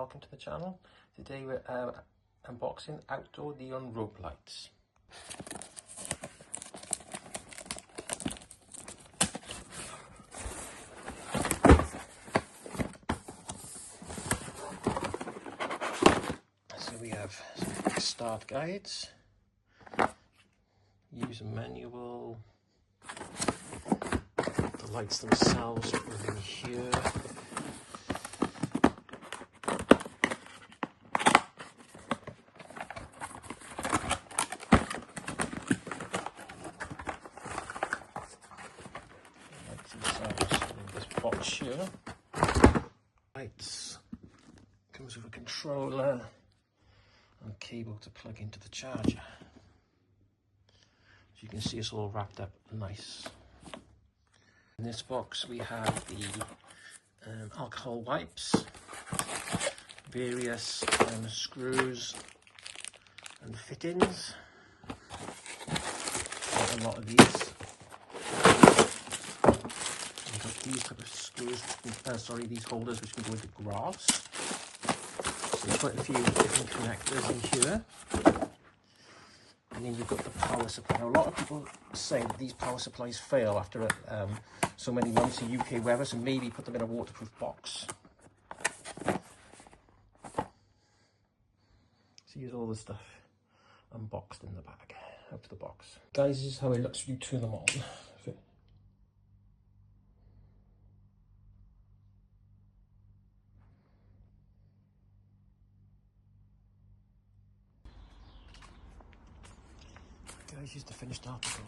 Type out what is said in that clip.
welcome to the channel. Today we're unboxing outdoor neon rope lights. So we have some start guides, user manual, the lights themselves within here. In this box here. Lights comes with a controller and cable to plug into the charger. So you can see it's all wrapped up nice. In this box we have the alcohol wipes, various screws and fittings. Got a lot of these. We've got these type of screws, these holders which can go into grass. So there's quite a few different connectors in here. And then you've got the power supply. Now, a lot of people say that these power supplies fail after so many months of UK weather, so maybe put them in a waterproof box. So here's all the stuff unboxed in the bag. Out of the box. Guys, this is how it looks when you turn them on. Guys, here's the finished article.